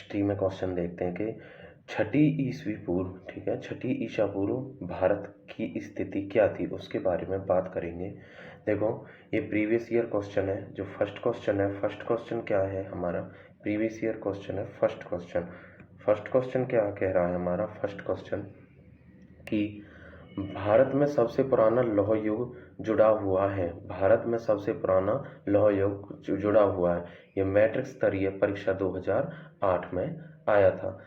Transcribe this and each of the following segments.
History में question देखते हैं कि छठी ईसवी पूर्व, ठीक है, छठी ईसा पूर्व भारत की स्थिति क्या थी उसके बारे में बात करेंगे। देखो, ये प्रीवियस ईयर क्वेश्चन है। जो फर्स्ट क्वेश्चन है, फर्स्ट क्वेश्चन क्या है हमारा, प्रीवियस ईयर क्वेश्चन है। फर्स्ट क्वेश्चन क्या कह रहा है हमारा, फर्स्ट क्वेश्चन कि भारत में सबसे पुराना लौह युग जुड़ा हुआ है। भारत में सबसे पुराना लौह युग जुड़ा हुआ है। ये मैट्रिक स्तरीय परीक्षा 2008 में आया था।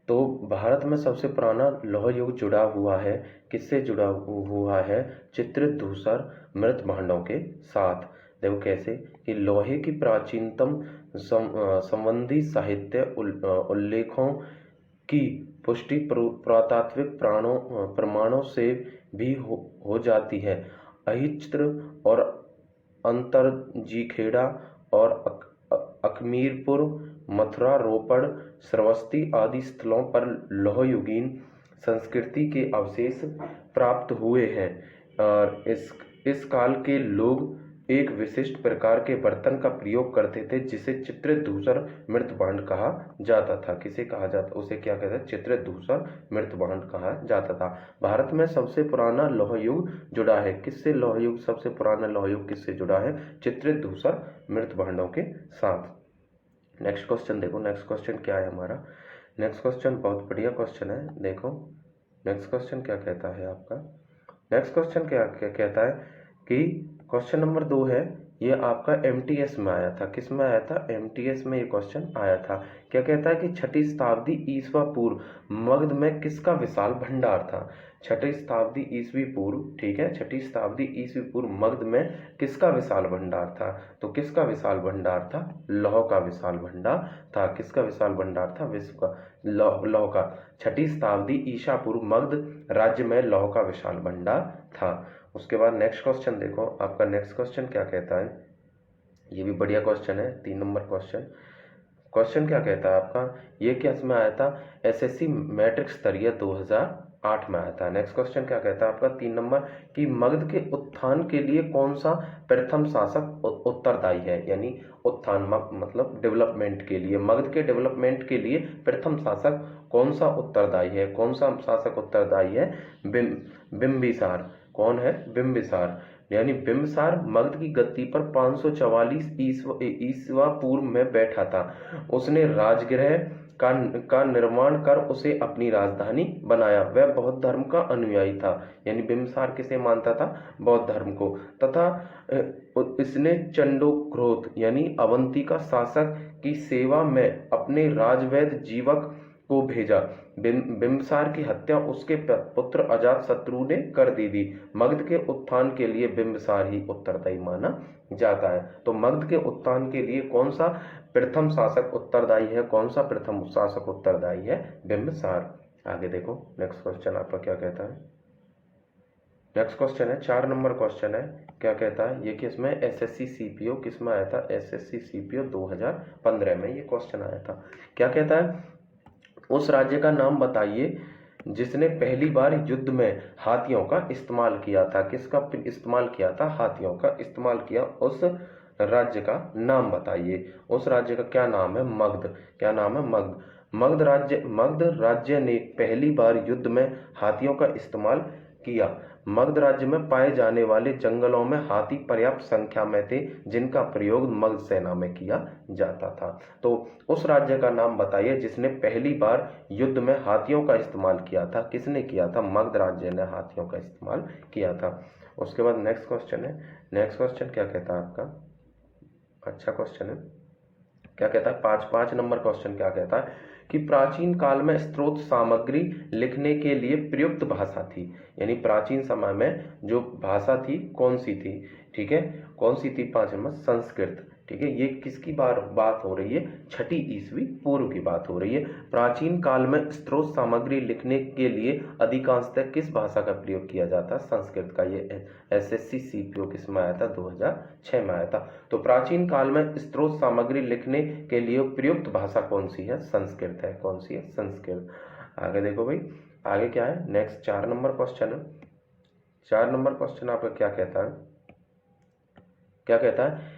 तो भारत में सबसे पुराना लौह युग जुड़ा हुआ है, किससे जुड़ा हुआ है, चित्रित धूसर मृत भांडों के साथ। देखो कैसे कि लोहे की प्राचीनतम संबंधी साहित्य उल्लेखों की पुष्टि पुरातात्विक प्रमाणों से भी हो जाती है। अहिचित्र और अंतरजीखेड़ा और अखमीरपुर, मथुरा, रोपड़, श्रावस्ती आदि स्थलों पर लौहयुगीन संस्कृति के अवशेष प्राप्त हुए हैं। और इस काल के लोग एक विशिष्ट प्रकार के बर्तन का प्रयोग करते थे जिसे चित्रित धूसर मृतभांड कहा जाता था। किसे कहा जाता, उसे क्या कहते हैं, चित्रित धूसर मृतभांड कहा जाता था। भारत में सबसे पुराना लौह युग जुड़ा है, किससे लौह युग, सबसे पुराना लौह युग किससे जुड़ा है, चित्रित धूसर मृतभांडों के साथ। नेक्स्ट क्वेश्चन देखो, नेक्स्ट क्वेश्चन क्या है हमारा, नेक्स्ट क्वेश्चन बहुत बढ़िया क्वेश्चन है। देखो नेक्स्ट क्वेश्चन क्या कहता है आपका, नेक्स्ट क्वेश्चन क्या कहता है कि क्वेश्चन नंबर 2 है, ये आपका एमटीएस में आया था। किस में आया था, एमटीएस में ये क्वेश्चन आया था। क्या कहता है कि छठी शताब्दी ईसवा पूर्व मगध में किसका विशाल भंडार था। छठी शताब्दी ईसवी पूर्व, ठीक है, छठी शताब्दी ईसवी पूर्व मगध में किसका विशाल भंडार था। तो किसका विशाल भंडार था, लौह का विशाल भंडार था। किसका विशाल भंडार था, विश्व का लौह का। छठी शताब्दी ईसा पूर्व मगध राज्य में लौह का विशाल भंडार था। उसके बाद नेक्स्ट क्वेश्चन देखो, आपका नेक्स्ट क्वेश्चन क्या कहता है, ये भी बढ़िया क्वेश्चन है, 3 नंबर क्वेश्चन। क्वेश्चन क्या कहता है आपका, ये क्या इसमें आया था, एसएससी मैट्रिक स्तरीय 2008 में आया था। नेक्स्ट क्वेश्चन क्या कहता है आपका 3 नंबर कि मगध के उत्थान के लिए कौन सा प्रथम शासक उत्तरदायी है। यानी उत्थान मतलब डेवलपमेंट के लिए, मगध के डेवलपमेंट के लिए प्रथम शासक कौन सा उत्तरदायी है, कौन सा शासक उत्तरदायी है, बिंबिसार। कौन है, बिंबिसार। यानी बिंबिसार मगध की गद्दी पर 544 ईसवा पूर्व में बैठा था। उसने राजगृह का निर्माण कर उसे अपनी राजधानी बनाया। वह बौद्ध धर्म का अनुयायी था। यानी बिंबिसार किसे मानता था, बौद्ध धर्म को। तथा इसने चंडोक्रोत यानी अवंती का शासक की सेवा में अपने राजवैद्य जीवक को भेजा। बिंबिसार की हत्या उसके पुत्र अजातशत्रु ने कर दी थी। मगध के उत्थान के लिए बिंबिसार ही उत्तरदायी माना जाता है। तो मगध के उत्थान के लिए कौन सा प्रथम शासक उत्तरदायी है, कौन सा प्रथम शासक उत्तरदायी है, बिंबिसार। आगे देखो नेक्स्ट क्वेश्चन आपका क्या कहता है, नेक्स्ट क्वेश्चन है 4 नंबर क्वेश्चन है। क्या कहता है, ये किसमें, एसएससी सीपीओ किसमें आया था, एसएससी सीपीओ 2015 में ये क्वेश्चन आया था। क्या कहता है, उस राज्य का नाम बताइए जिसने पहली बार युद्ध में हाथियों का इस्तेमाल किया था। किसका इस्तेमाल किया था, हाथियों का इस्तेमाल किया। उस राज्य का नाम बताइए। उस राज्य का क्या नाम है, मगध। क्या नाम है, मगध। मगध राज्य ने पहली बार युद्ध में हाथियों का इस्तेमाल किया। मगध राज्य में पाए जाने वाले जंगलों में हाथी पर्याप्त संख्या में थे जिनका प्रयोग मगध सेना में किया जाता था। तो उस राज्य का नाम बताइए जिसने पहली बार युद्ध में हाथियों का इस्तेमाल किया था। किसने किया था, मगध राज्य ने हाथियों का इस्तेमाल किया था। उसके बाद नेक्स्ट क्वेश्चन है, नेक्स्ट क्वेश्चन क्या कहता है आपका, अच्छा क्वेश्चन है। क्या कहता है, 5 नंबर क्वेश्चन क्या कहता है कि प्राचीन काल में स्रोत सामग्री लिखने के लिए प्रयुक्त भाषा थी। यानी प्राचीन समय में जो भाषा थी कौन सी थी, ठीक है, कौन सी थी, 5 नंबर संस्कृत। ठीक है, ये किसकी बात हो रही है, छठी ईसवी पूर्व की बात हो रही है। प्राचीन काल में स्रोत सामग्री लिखने के लिए अधिकांशतः किस भाषा का प्रयोग किया जाता, संस्कृत का। ये एसएससी सीपीओ किस में आया था, 2006 में आया था। तो प्राचीन काल में स्रोत सामग्री लिखने के लिए प्रयुक्त भाषा कौन सी है, संस्कृत है। कौन सी है, संस्कृत। आगे देखो भाई, आगे क्या है, नेक्स्ट 4 नंबर क्वेश्चन है। 4 नंबर क्वेश्चन आपका क्या कहता है, क्या कहता है,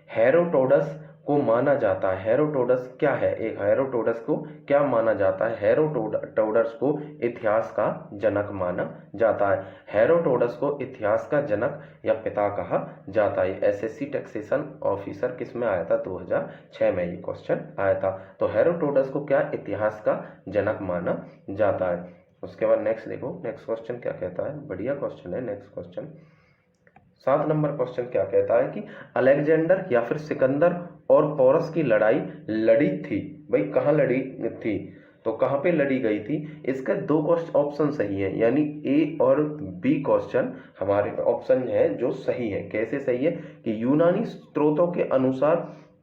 हेरोडोटस को माना जाता है? हेरोडोटस क्या है? एक हेरोडोटस को क्या माना जाता है? हेरोडोटस को इतिहास का जनक माना जाता है। हेरोडोटस को इतिहास का जनक या पिता कहा जाता है। एसएससी टैक्सेशन ऑफिसर किस में आया था? 2006 में ये क्वेश्चन आया था। तो हेरोडोटस को क्या इतिहास का जनक माना जाता है। उसके बाद नेक्स्ट देखो, नेक्स्ट क्वेश्चन क्या कहता है, बढ़िया क्वेश्चन है। नेक्स्ट क्वेश्चन 7 नंबर क्वेश्चन क्या कहता है कि अलेक्जेंडर या फिर सिकंदर और पोरस की लड़ाई लड़ी थी। भाई कहाँ लड़ी थी? तो कहाँ पे लड़ी गई थी? इसके दो ऑप्शन सही है, यानी ए और बी क्वेश्चन हमारे ऑप्शन है जो सही है। कैसे सही है? कि यूनानी स्रोतों के अनुसार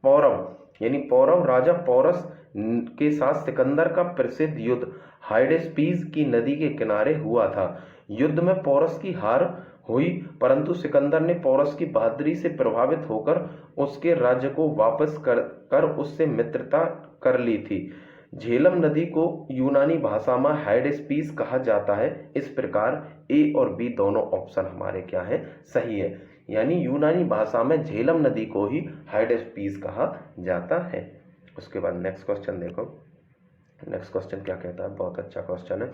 पौरव यानी पौरव राजा पोरस के साथ सिकंदर का प्रसिद्ध युद्ध हाइडेस्पीस की नदी के किनारे हुआ था। युद्ध में पोरस की हार हुई, परंतु सिकंदर ने पोरस की बहादुरी से प्रभावित होकर उसके राज्य को वापस कर उससे मित्रता कर ली थी। झेलम नदी को यूनानी भाषा में हाइडेस्पीस कहा जाता है। इस प्रकार ए और बी दोनों ऑप्शन हमारे क्या है? सही है। यानी यूनानी भाषा में झेलम नदी को ही हाइडेस्पीस कहा जाता है। उसके बाद नेक्स्ट क्वेश्चन देखो, नेक्स्ट क्वेश्चन क्या कहता है, बहुत अच्छा क्वेश्चन है।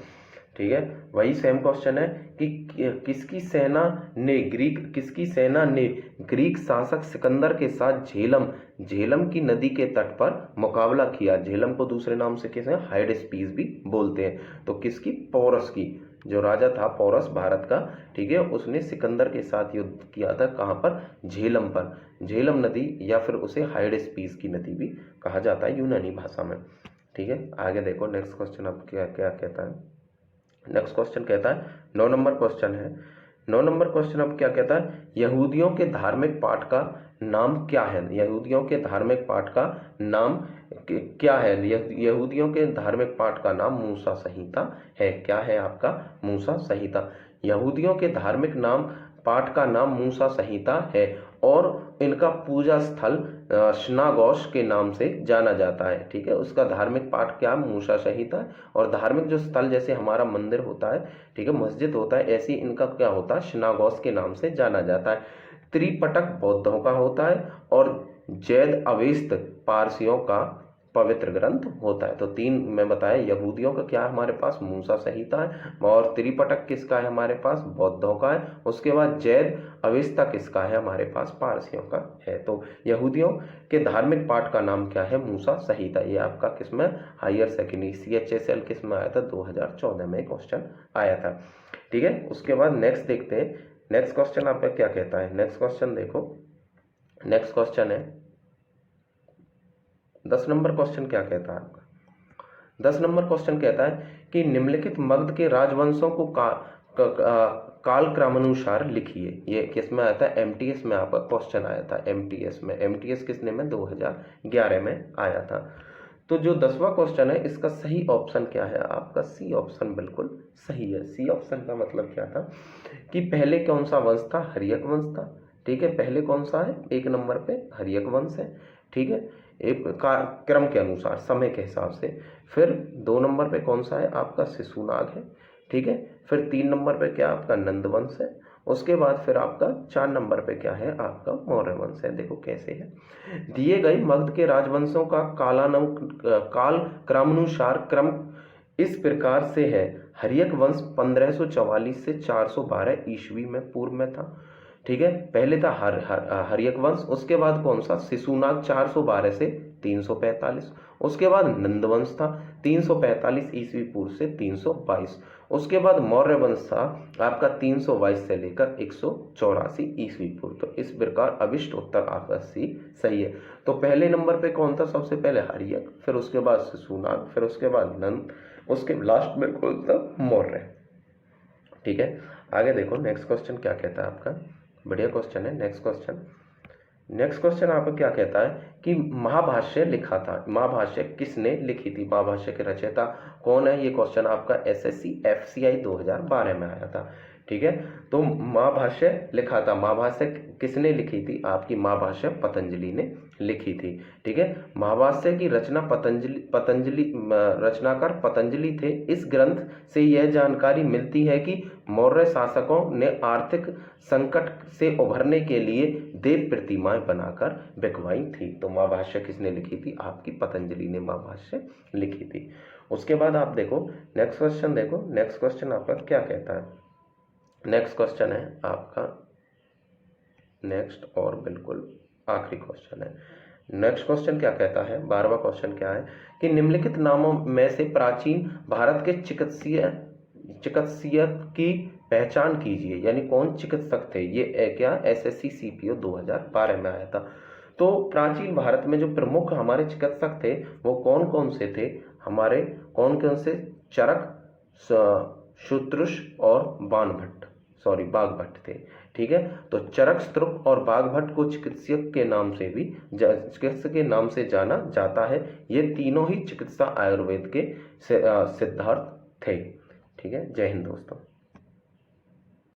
ठीक है, वही सेम क्वेश्चन है कि किसकी सेना ने ग्रीक शासक सिकंदर के साथ झेलम की नदी के तट पर मुकाबला किया। झेलम को दूसरे नाम से किसे हाइडेस्पीस भी बोलते हैं। तो किसकी? पोरस की। जो राजा था पोरस भारत का, ठीक है, उसने सिकंदर के साथ युद्ध किया था। कहाँ पर? झेलम पर। झेलम नदी या फिर उसे हाइडेस्पीस की नदी भी कहा जाता है यूनानी भाषा में। ठीक है, आगे देखो नेक्स्ट क्वेश्चन अब क्या क्या कहता है। नेक्स्ट क्वेश्चन कहता है 9 नंबर क्वेश्चन है। 9 नंबर क्वेश्चन अब क्या कहता है? यहूदियों के धार्मिक पाठ का नाम क्या है? यहूदियों के धार्मिक पाठ का नाम क्या है? यहूदियों के धार्मिक पाठ का नाम मूसा संहिता है। क्या है आपका? मूसा संहिता। यहूदियों के धार्मिक पाठ का नाम मूसा संहिता है और इनका पूजा स्थल सिनागोग के नाम से जाना जाता है। ठीक है, उसका धार्मिक पाठ क्या? मूसा संहिता है। और धार्मिक जो स्थल जैसे हमारा मंदिर होता है, ठीक है, मस्जिद होता है, ऐसे इनका क्या होता है? सिनागोग के नाम से जाना जाता है। त्रिपिटक बौद्धों का होता है और जैद अवेस्त पारसियों का पवित्र ग्रंथ होता है। तो 3 में बताया, यहूदियों का क्या है हमारे पास? मूसा संहिता है। और त्रिपिटक किसका है हमारे पास? बौद्धों का है। उसके बाद जैद अवेस्ता किसका है हमारे पास? पारसियों का है। तो यहूदियों के धार्मिक पाठ का नाम क्या है? मूसा संहिता। ये आपका किसमें? हायर सेकेंडरी CHSL किसमें आया था? 2014 में क्वेश्चन आया था। ठीक है, उसके बाद नेक्स्ट देखते हैं। नेक्स्ट क्वेश्चन आपका क्या कहता है? नेक्स्ट क्वेश्चन देखो, नेक्स्ट क्वेश्चन है 10 नंबर क्वेश्चन क्या कहता है आपका? 10 नंबर क्वेश्चन कहता है कि निम्नलिखित मगध के राजवंशों को कालक्रमानुसार लिखिए। ये किस में आया था? MTS में आपका क्वेश्चन आया था। MTS में, MTS किसने में? 2011 में आया था। तो जो 10वां क्वेश्चन है इसका सही ऑप्शन क्या है आपका? सी ऑप्शन बिल्कुल सही है। सी ऑप्शन का मतलब क्या था कि पहले कौन सा वंश था? हर्यक वंश था। ठीक है, पहले कौन सा है? 1 नंबर पे हर्यक वंश है। ठीक है, एक क्रम के अनुसार, समय के हिसाब से। फिर 2 नंबर पे कौन सा है आपका? शिशुनाग है। ठीक है, फिर 3 नंबर पे क्या आपका? नंद वंश है। उसके बाद फिर आपका 4 नंबर पे क्या है आपका? मौर्य वंश है। देखो कैसे है, दिए गए मगध के राजवंशों का काल क्रमानुसार क्रम इस प्रकार से है। हर्यक वंश 1544 से 412 ईस्वी में पूर्व में था। ठीक है, पहले था हर्यक वंश। उसके बाद कौन सा? शिशुनाग 412 से 345। उसके बाद नंद वंश था 345 ईस्वी पूर्व से 322। उसके बाद मौर्य वंश था आपका 322 से लेकर 184 ईस्वी पूर्व। तो इस प्रकार अभिष्ट उत्तर आपका सी सही है। तो पहले नंबर पे कौन था? सबसे पहले हर्यक, फिर उसके बाद शिशुनाग, फिर उसके बाद नंद, उसके लास्ट में कौन था? मौर्य। ठीक है, आगे देखो नेक्स्ट क्वेश्चन क्या कहता है आपका? बढ़िया क्वेश्चन है। नेक्स्ट क्वेश्चन, नेक्स्ट क्वेश्चन आपको क्या कहता है कि महाभाष्य लिखा था। महाभाष्य किसने लिखी थी? महाभाष्य के रचयिता कौन है? ये क्वेश्चन आपका SSC FCI 2012 में आया था। ठीक है। तो महाभाष्य लिखा था, महाभाष्य किसने लिखी थी? आपकी महाभाष्य पतंजलि ने लिखी थी। ठीक है। महाभाष्य की रचना रचनाकार पतंजलि थे। इस ग्रंथ से यह जानकारी मिलती है कि मौर्य शासकों ने आर्थिक संकट से उभरने के लिए देव प्रतिमाएं बनाकर बिकवाई थी। तो महाभाष्य किसने लिखी थी? आपकी पतंजलि ने महाभाष्य लिखी थी। उसके बाद आप देखो नेक्स्ट क्वेश्चन, देखो नेक्स्ट क्वेश्चन आपका क्या कहता है। नेक्स्ट क्वेश्चन है आपका, नेक्स्ट और बिल्कुल आखिरी क्वेश्चन है। नेक्स्ट क्वेश्चन क्या कहता है, 12वां क्वेश्चन क्या है कि निम्नलिखित नामों में से प्राचीन भारत के चिकित्सीय की पहचान कीजिए। यानी कौन चिकित्सक थे? ये क्या एसएससी सीपीओ 2012 में आया था। तो प्राचीन भारत में जो प्रमुख हमारे चिकित्सक थे वो कौन कौन से थे? हमारे कौन कौन से? चरक, शूद्रुष और बागभट्ट थे। ठीक है। तो चरक, स्त्रुप और बागभट्ट को चिकित्सक के नाम से जाना जाता है। ये तीनों ही चिकित्सा आयुर्वेद के सिद्धार्थ थे। ठीक है। जय हिंद दोस्तों।